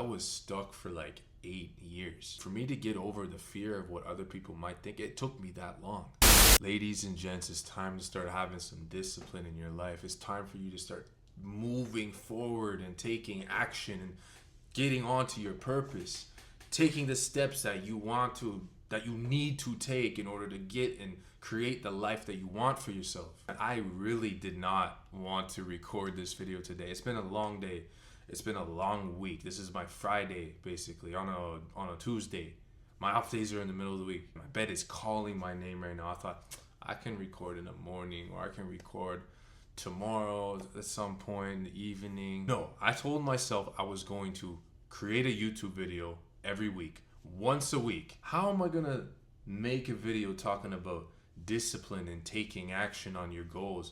I was stuck for like 8 years. For me to get over the fear of what other people might think, it took me that long. Ladies and gents, it's time to start having some discipline in your life. It's time for you to start moving forward and taking action and getting onto your purpose, taking the steps that you need to take in order to get and create the life that you want for yourself. And I really did not want to record this video today. It's been a long day. It's been a long week. This is my Friday, basically, on a Tuesday. My off days are in the middle of the week. My bed is calling my name right now. I thought I can record in the morning, or I can record tomorrow at some point in the evening. No, I told myself I was going to create a YouTube video every week, once a week. How am I gonna make a video talking about discipline and taking action on your goals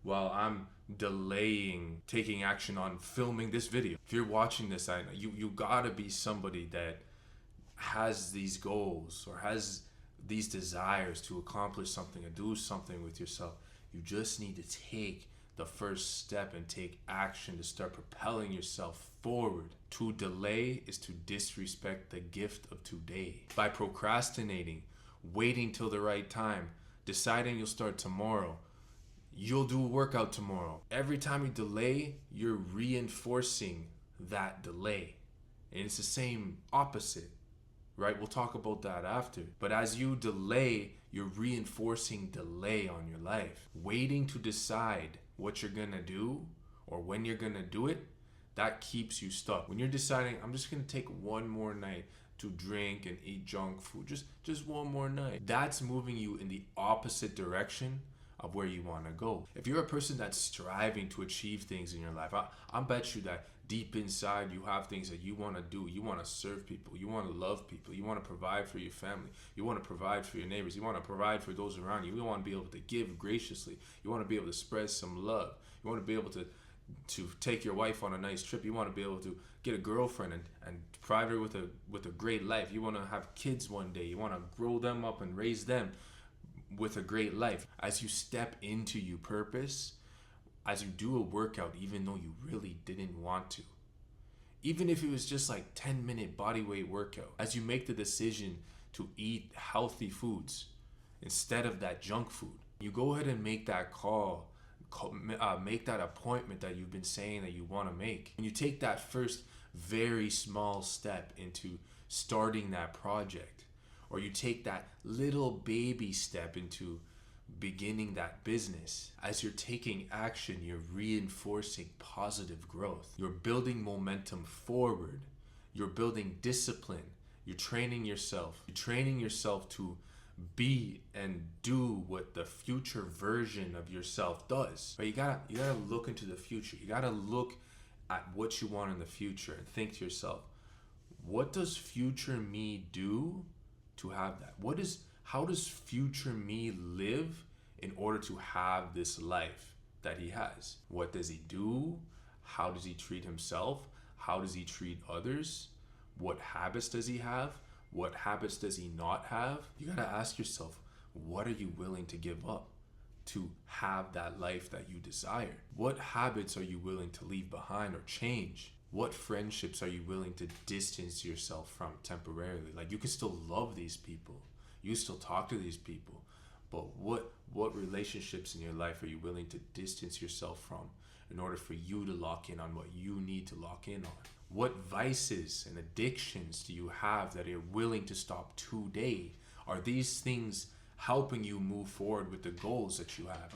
while I'm delaying taking action on filming this video? If you're watching this, you gotta be somebody that has these goals or has these desires to accomplish something and do something with yourself. You just need to take the first step and take action to start propelling yourself forward. To delay is to disrespect the gift of today. By procrastinating, waiting till the right time, deciding you'll start tomorrow, you'll do a workout tomorrow. Every time you delay, you're reinforcing that delay. And it's the same opposite, right? We'll talk about that after. But as you delay, you're reinforcing delay on your life. Waiting to decide what you're gonna do or when you're gonna do it, that keeps you stuck. When you're deciding, I'm just gonna take one more night to drink and eat junk food, just one more night, that's moving you in the opposite direction of where you want to go. If you're a person that's striving to achieve things in your life, I bet you that deep inside you have things that you want to do. You want to serve people, you want to love people, you want to provide for your family, you want to provide for your neighbors, you want to provide for those around you, you want to be able to give graciously, you want to be able to spread some love, you want to be able to take your wife on a nice trip, you want to be able to get a girlfriend and provide her with a great life, you want to have kids one day, you want to grow them up and raise them with a great life. As you step into your purpose, as you do a workout even though you really didn't want to, even if it was just like 10-minute body weight workout, as you make the decision to eat healthy foods instead of that junk food, you go ahead and make that call, make that appointment that you've been saying that you want to make, and you take that first very small step into starting that project, or you take that little baby step into beginning that business. As you're taking action, you're reinforcing positive growth. You're building momentum forward. You're building discipline. You're training yourself. You're training yourself to be and do what the future version of yourself does. But you gotta look into the future. You gotta look at what you want in the future and think to yourself, what does future me do to have that? How does future me live in order to have this life that he has? What does he do? How does he treat himself? How does he treat others? What habits does he have? What habits does he not have? You gotta ask yourself, what are you willing to give up to have that life that you desire? What habits are you willing to leave behind or change? What friendships are you willing to distance yourself from temporarily? Like, you can still love these people, you still talk to these people, but what relationships in your life are you willing to distance yourself from in order for you to lock in on what you need to lock in on? What vices and addictions do you have that you're willing to stop today? Are these things helping you move forward with the goals that you have?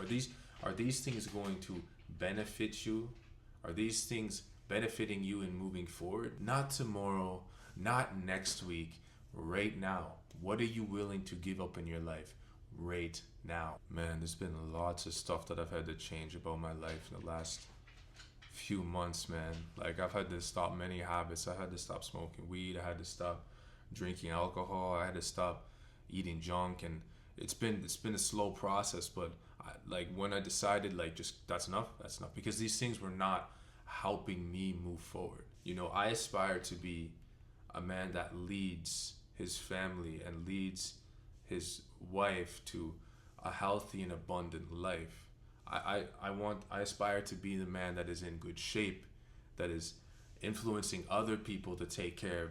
Are these things going to benefit you? Are these things benefiting you in moving forward? Not tomorrow, not next week, right now. What are you willing to give up in your life right now? Man, there's been lots of stuff that I've had to change about my life in the last few months, man. Like, I've had to stop many habits. I had to stop smoking weed. I had to stop drinking alcohol. I had to stop eating junk, and it's been a slow process. But when I decided, just that's enough, because these things were not helping me move forward. I aspire to be a man that leads his family and leads his wife to a healthy and abundant life. I aspire to be the man that is in good shape, that is influencing other people to take care of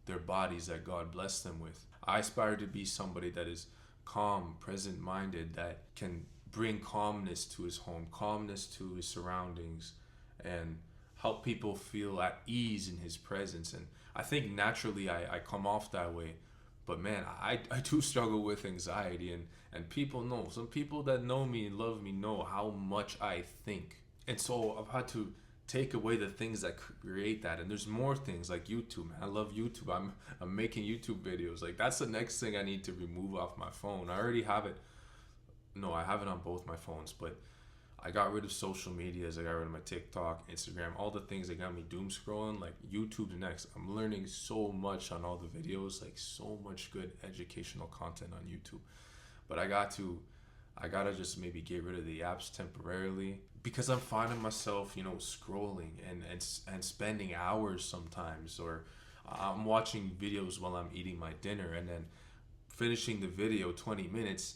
their bodies that God blessed them with. I aspire to be somebody that is calm, present minded, that can bring calmness to his home, calmness to his surroundings, and help people feel at ease in his presence. And I think naturally I come off that way. But man, I do struggle with anxiety, and people know. Some people that know me and love me know how much I think. And so I've had to take away the things that create that. And there's more things like YouTube, man. I love YouTube. I'm making YouTube videos. Like, that's the next thing I need to remove off my phone. I already have it. No, I have it on both my phones, but I got rid of social medias. I got rid of my TikTok, Instagram, all the things that got me doom scrolling. Like, YouTube's next. I'm learning so much on all the videos, like so much good educational content on YouTube. But I gotta just maybe get rid of the apps temporarily, because I'm finding myself, scrolling and spending hours sometimes, or I'm watching videos while I'm eating my dinner and then finishing the video 20 minutes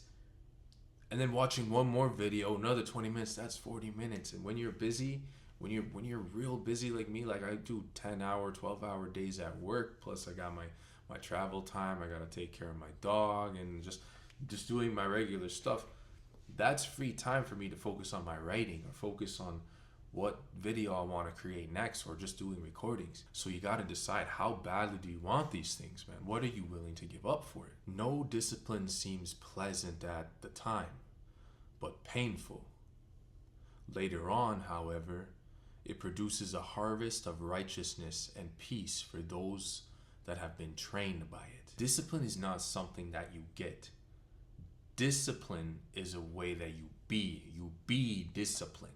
and then watching one more video, another 20 minutes. That's 40 minutes. And when you're busy, when you're real busy like me, like I do 10-hour, 12-hour days at work, plus I got my travel time, I got to take care of my dog and just doing my regular stuff. That's free time for me to focus on my writing or focus on what video I want to create next, or just doing recordings. So you got to decide, how badly do you want these things, man? What are you willing to give up for it? No discipline seems pleasant at the time, but painful. Later on, however, it produces a harvest of righteousness and peace for those that have been trained by it. Discipline is not something that you get. Discipline is a way that you be. You be disciplined.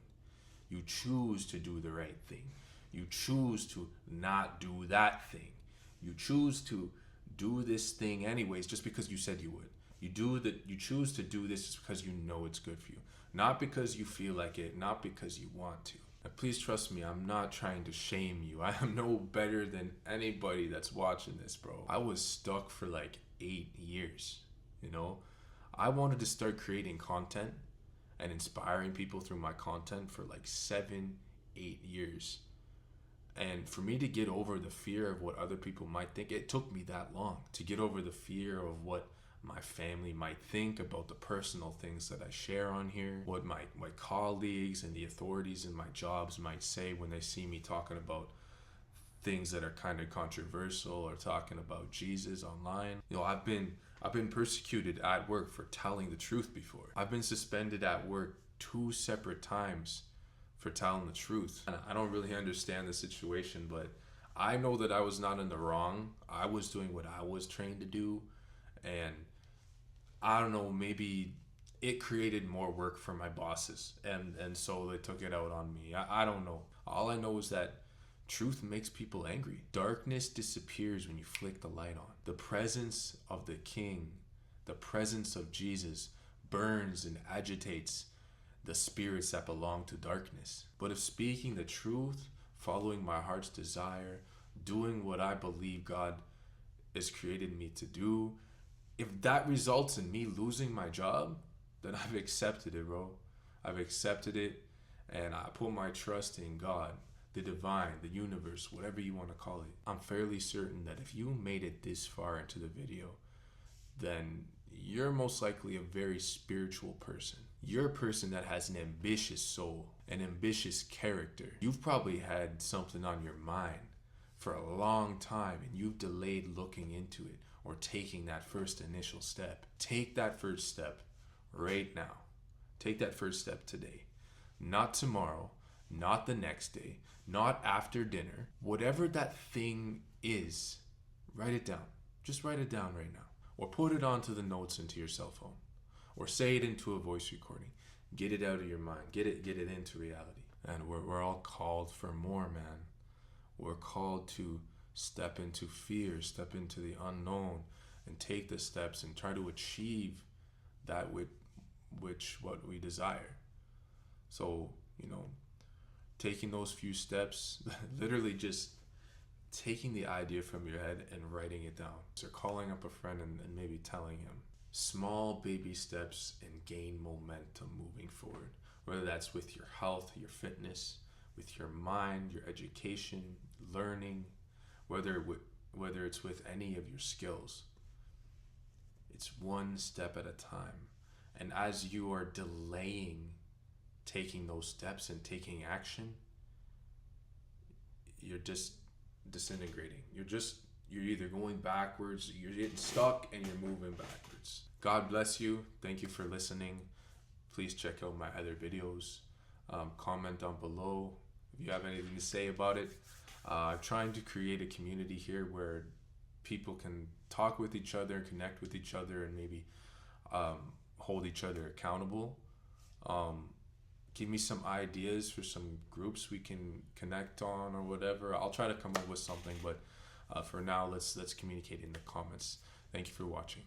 You choose to do the right thing. You choose to not do that thing. You choose to do this thing anyways, just because you said you would. You choose to do this just because you know it's good for you. Not because you feel like it, not because you want to. Now, please trust me, I'm not trying to shame you. I am no better than anybody that's watching this, bro. I was stuck for like 8 years, I wanted to start creating content and inspiring people through my content for like 7-8 years. And for me to get over the fear of what other people might think, it took me that long to get over the fear of what my family might think about the personal things that I share on here, what my colleagues and the authorities in my jobs might say when they see me talking about things that are kind of controversial or talking about Jesus online. I've been persecuted at work for telling the truth before. I've been suspended at work 2 separate times for telling the truth. And I don't really understand the situation, but I know that I was not in the wrong. I was doing what I was trained to do. And I don't know, maybe it created more work for my bosses. And so they took it out on me. I don't know. All I know is that truth makes people angry. Darkness disappears when you flick the light on. The presence of the King, the presence of Jesus, burns and agitates the spirits that belong to darkness. But if speaking the truth, following my heart's desire, doing what I believe God has created me to do, if that results in me losing my job, then I've accepted it, bro. I've accepted it, and I put my trust in God, the divine, the universe, whatever you want to call it. I'm fairly certain that if you made it this far into the video, then you're most likely a very spiritual person. You're a person that has an ambitious soul, an ambitious character. You've probably had something on your mind for a long time and you've delayed looking into it or taking that first initial step. Take that first step right now. Take that first step today. Not tomorrow, not the next day, not after dinner. Whatever that thing is, write it down. Just write it down right now. Or put it onto the notes into your cell phone. Or say it into a voice recording. Get it out of your mind. Get it into reality. And we're all called for more, man. We're called to step into fear, step into the unknown, and take the steps and try to achieve that what we desire. So, taking those few steps, literally just taking the idea from your head and writing it down. So calling up a friend and maybe telling him. Small baby steps and gain momentum moving forward. Whether that's with your health, your fitness, with your mind, your education, learning, whether it's with any of your skills. It's one step at a time. And as you are delaying taking those steps and taking action, you're just disintegrating. You're either going backwards, you're getting stuck, and you're moving backwards. God bless you. Thank you for listening. Please check out my other videos. Comment down below if you have anything to say about it. I'm trying to create a community here where people can talk with each other, connect with each other, and maybe hold each other accountable. Give me some ideas for some groups we can connect on or whatever. I'll try to come up with something, but for now, let's communicate in the comments. Thank you for watching.